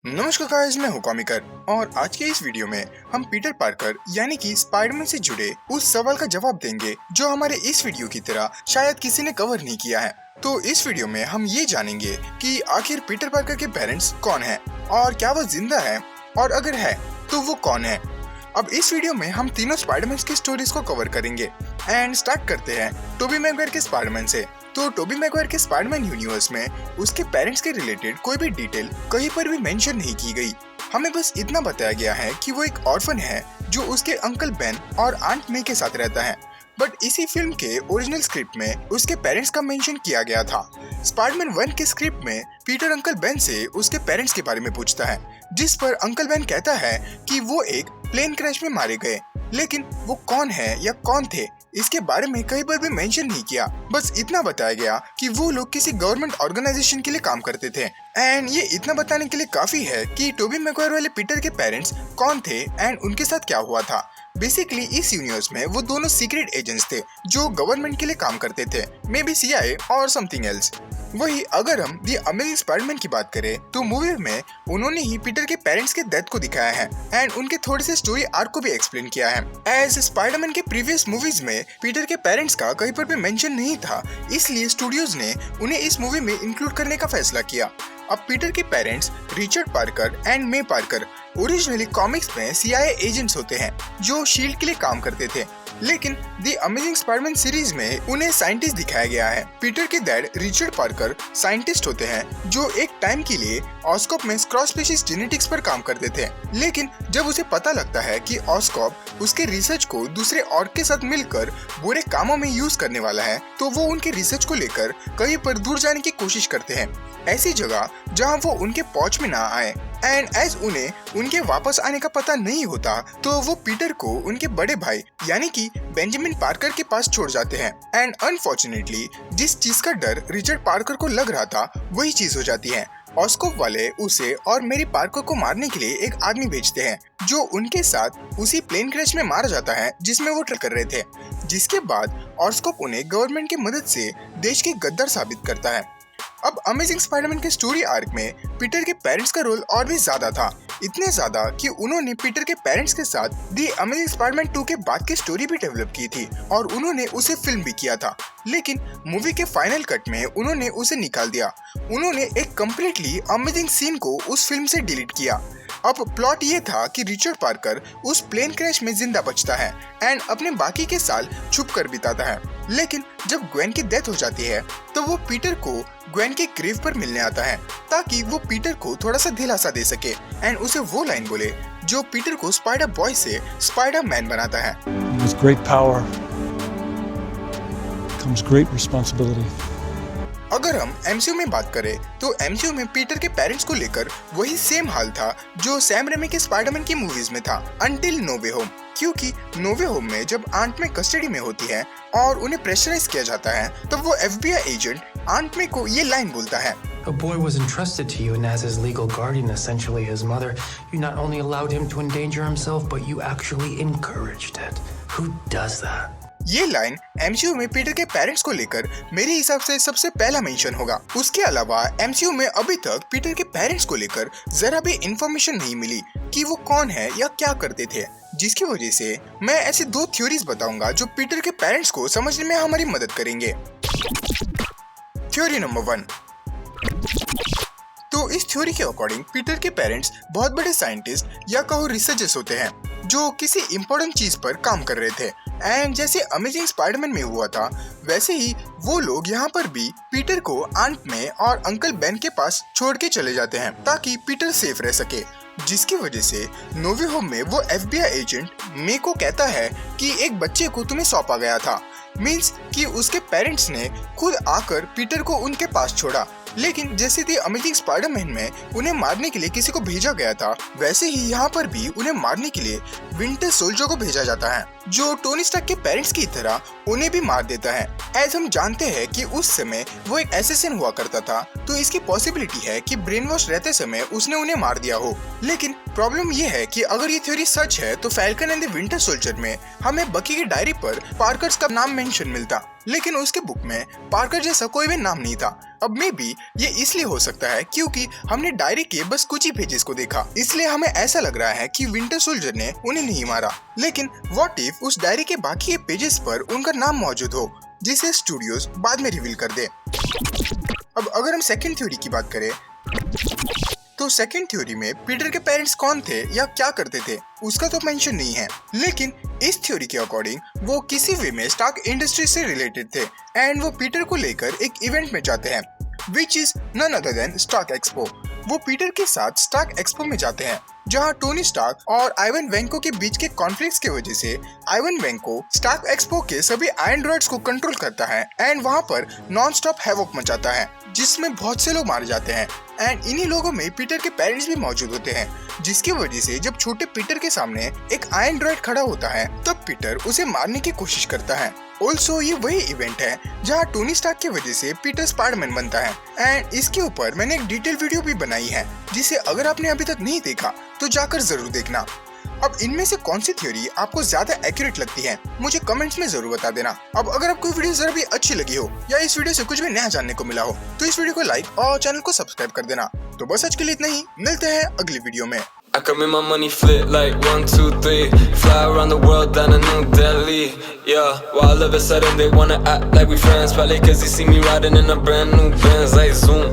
नमस्कार गाइस, मैं हूं कॉमिकर और आज के इस वीडियो में हम पीटर पार्कर यानी कि स्पाइडरमैन से जुड़े उस सवाल का जवाब देंगे जो हमारे इस वीडियो की तरह शायद किसी ने कवर नहीं किया है। तो इस वीडियो में हम ये जानेंगे कि आखिर पीटर पार्कर के पेरेंट्स कौन हैं और क्या वो जिंदा है, और अगर है तो वो कौन है। अब इस वीडियो में हम तीनों स्पाइडरमैन की स्टोरीज को कवर करेंगे एंड स्टार्ट करते हैं टोबी मैगवायर के स्पाइडरमैन से। तो टोबी मैगवायर के स्पाइडरमैन यूनिवर्स में उसके पेरेंट्स के रिलेटेड कोई भी डिटेल कहीं पर भी मेंशन नहीं की गई। हमें बस इतना बताया गया है कि वो एक ऑर्फन है जो उसके अंकल बेन और आंट मे के साथ रहता है। बट इसी फिल्म के ओरिजिनल स्क्रिप्ट में उसके पेरेंट्स का मेंशन किया गया था। स्पाइडरमैन 1 के स्क्रिप्ट में पीटर अंकल बेन से उसके पेरेंट्स के बारे में पूछता है, जिस पर अंकल बेन कहता है कि वो एक प्लेन क्रैश में मारे गए, लेकिन वो कौन है या कौन थे इसके बारे में कहीं पर भी मेंशन नहीं किया। बस इतना बताया गया कि वो लोग किसी गवर्नमेंट ऑर्गेनाइजेशन के लिए काम करते थे। एंड ये इतना बताने के लिए काफी है कि टोबी मैगवायर वाले पीटर के पेरेंट्स कौन थे एंड उनके साथ क्या हुआ था। बेसिकली इस यूनिवर्स में वो दोनों सीक्रेट एजेंट्स थे जो गवर्नमेंट के लिए काम करते थे, मे बी CIA और समथिंग एल्स। वही अगर हम दी अमेजिंग स्पाइडरमैन की बात करें तो मूवी में उन्होंने ही पीटर के पेरेंट्स के डेथ को दिखाया है एंड उनके थोड़े से स्टोरी आर्क को भी एक्सप्लेन किया है। एज स्पाइडरमैन के प्रीवियस मूवीज में पीटर के पेरेंट्स का कहीं पर भी मेंशन नहीं था, इसलिए स्टूडियोज ने उन्हें इस मूवी में इंक्लूड करने का फैसला किया। अब पीटर के parents Richard Parker and may Parker originally comics में CIA एजेंट्स होते हैं जो शील्ड के लिए काम करते थे, लेकिन दी अमेजिंग स्पाइडरमैन सीरीज में उन्हें साइंटिस्ट दिखाया गया है। पीटर के डैड रिचर्ड पार्कर साइंटिस्ट होते हैं जो एक टाइम के लिए ऑस्कॉप में क्रॉस स्पीशीज जेनेटिक्स पर काम करते थे, लेकिन जब उसे पता लगता है कि ऑस्कॉप उसके रिसर्च को दूसरे ऑर्क के साथ मिलकर बुरे कामों में यूज करने वाला है, तो वो उनके रिसर्च को लेकर कहीं पर दूर जाने की कोशिश करते हैं, ऐसी जगह जहां वो उनके पहुंच में ना आए। एंड एज उन्हें उनके वापस आने का पता नहीं होता तो वो पीटर को उनके बड़े भाई यानी कि बेंजामिन पार्कर के पास छोड़ जाते हैं। एंड अनफॉर्चुनेटली जिस चीज का डर रिचर्ड पार्कर को लग रहा था वही चीज हो जाती है। ऑस्कॉप वाले उसे और मेरी पार्कर को मारने के लिए एक आदमी भेजते हैं जो उनके साथ उसी प्लेन क्रैश में मारा जाता है जिसमें वो ट्रक कर रहे थे, जिसके बाद ऑस्कॉप उन्हें गवर्नमेंट की मदद से देश के गद्दार साबित करता है। अब अमेजिंग स्पाइडरमैन के स्टोरी आर्क में पीटर के पेरेंट्स का रोल और भी ज्यादा था, इतने ज्यादा कि उन्होंने पीटर के पेरेंट्स के साथ दी अमेजिंग स्पाइडरमैन 2 के बाद की स्टोरी भी डेवलप की थी और उन्होंने उसे फिल्म भी किया था, लेकिन मूवी के फाइनल कट में उन्होंने उसे निकाल दिया। उन्होंने एक कम्प्लीटली अमेजिंग सीन को उस फिल्म से डिलीट किया। अब प्लॉट ये था कि रिचर्ड पार्कर उस प्लेन क्रैश में जिंदा बचता है एंड अपने बाकी के साल छुप कर बिताता है, लेकिन जब ग्वेन की डेथ हो जाती है तो वो पीटर को ग्वेन के ग्रेव पर मिलने आता है ताकि वो पीटर को थोड़ा सा दिलासा दे सके एंड उसे वो लाइन बोले जो पीटर को स्पाइडर बॉय से स्पाइडर मैन बनाता है। With great power comes great responsibility. अगर हम MCU में बात करें तो MCU में पीटर के पेरेंट्स को लेकर वही सेम हाल था जो सैम रेमी के स्पाइडरमैन की मूवीज में था अंटिल नो वे होम, क्योंकि नो वे होम में जब आंट में कस्टडी में होती है और उन्हें प्रेशराइज किया जाता है तब वो FBI एजेंट आंट में को ये लाइन बोलता है, A boy was entrusted to you, and as his legal guardian, essentially his mother, you not only allowed him to endanger himself, but you actually encouraged it. Who does that? ये line MCU में Peter के parents को लेकर मेरे हिसाब से सबसे पहला मेंशन होगा। उसके अलावा MCU में अभी तक पीटर के पेरेंट्स को लेकर जरा भी इंफॉर्मेशन नहीं मिली कि वो कौन है या क्या करते थे, जिसकी वजह से मैं ऐसी 2 थ्योरीज बताऊंगा जो पीटर के पेरेंट्स को समझने में हमारी मदद करेंगे। Theory number 1। तो इस थ्योरी के अकॉर्डिंग पीटर के पेरेंट्स बहुत बड़े साइंटिस्ट या कहो रिसर्चर्स होते हैं जो किसी इम्पोर्टेंट चीज पर काम कर रहे थे, एंड जैसे अमेजिंग स्पाइडरमैन में हुआ था वैसे ही वो लोग यहाँ पर भी पीटर को आंट में और अंकल बेन के पास छोड़ के चले जाते हैं ताकि पीटर सेफ रह सके, जिसकी वजह से नो वे होम में वो FBI एजेंट मे को कहता है कि एक बच्चे को तुम्हें सौंपा गया था, मीन्स कि उसके पेरेंट्स ने खुद आकर पीटर को उनके पास छोड़ा। लेकिन जैसे दी अमेजिंग स्पाइडरमैन में उन्हें मारने के लिए किसी को भेजा गया था, वैसे ही यहाँ पर भी उन्हें मारने के लिए विंटर सोल्जर को भेजा जाता है जो टोनी स्टार्क के पेरेंट्स की तरह उन्हें भी मार देता है। एज हम जानते हैं कि उस समय वो एक एसेसिन हुआ करता था, तो इसकी पॉसिबिलिटी है कि ब्रेन वॉश रहते समय उसने उन्हें मार दिया हो। लेकिन प्रॉब्लम ये है कि अगर ये थ्योरी सच है तो falcon and the winter soldier में हमें बकी की डायरी पर पार्कर्स का नाम मेंशन मिलता। लेकिन उसके बुक में पार्कर जैसा कोई भी नाम नहीं था। अब मे भी ये इसलिए हो सकता है क्योंकि हमने डायरी के बस कुछ ही पेजेस को देखा, इसलिए हमें ऐसा लग रहा है कि विंटर सोल्जर ने उन्हें नहीं मारा। लेकिन व्हाट इफ उस डायरी के बाकी के पेजेस पर उनका नाम मौजूद हो, जिसे स्टूडियोज बाद में रिवील कर दे। अब अगर हम सेकंड थ्योरी की बात करें तो सेकंड थ्योरी में पीटर के पेरेंट्स कौन थे या क्या करते थे उसका तो मेंशन नहीं है, लेकिन इस थ्योरी के अकॉर्डिंग वो किसी वे में स्टार्क इंडस्ट्री से रिलेटेड थे एंड वो पीटर को लेकर एक इवेंट में जाते हैं which is none other than Stark Expo. वो पीटर के साथ स्टार्क एक्सपो में जाते हैं जहां टोनी स्टार्क और आइवन वेंको के बीच के कॉन्फ्लिक्ट्स की वजह से आइवन वेंको स्टार्क एक्सपो के सभी आयरन ड्रॉइड्स को कंट्रोल करता है एंड वहां पर नॉन स्टॉप हैवॉक मचाता है जिसमें बहुत से लोग मारे जाते हैं एंड इन्हीं लोगों में पीटर के पेरेंट्स भी मौजूद होते हैं, जिसकी वजह से जब छोटे पीटर के सामने एक आयरन ड्रॉइड खड़ा होता है तब पीटर उसे मारने की कोशिश करता है। ऑल्सो ये वही इवेंट है जहां टोनी स्टार्क की वजह से पीटर स्पाइडरमैन बनता है एंड इसके ऊपर मैंने एक डिटेल वीडियो भी बनाई है जिसे अगर आपने अभी तक नहीं देखा तो जाकर जरूर देखना। अब इनमें से कौन सी थ्योरी आपको ज्यादा एक्यूरेट लगती है मुझे कमेंट्स में जरूर बता देना। अब अगर आपको वीडियो जरा भी अच्छी लगी हो या इस वीडियो से कुछ भी नया जानने को मिला हो तो इस वीडियो को लाइक और चैनल को सब्सक्राइब कर देना। तो बस आज के लिए इतना ही, मिलते हैं अगली वीडियो में। I can make my money flip like 1, 2, 3. Fly around the world down to New Delhi. Yeah, while all of a sudden they wanna act like we friends. Probably cause they see me riding in a brand new Benz like Zoom.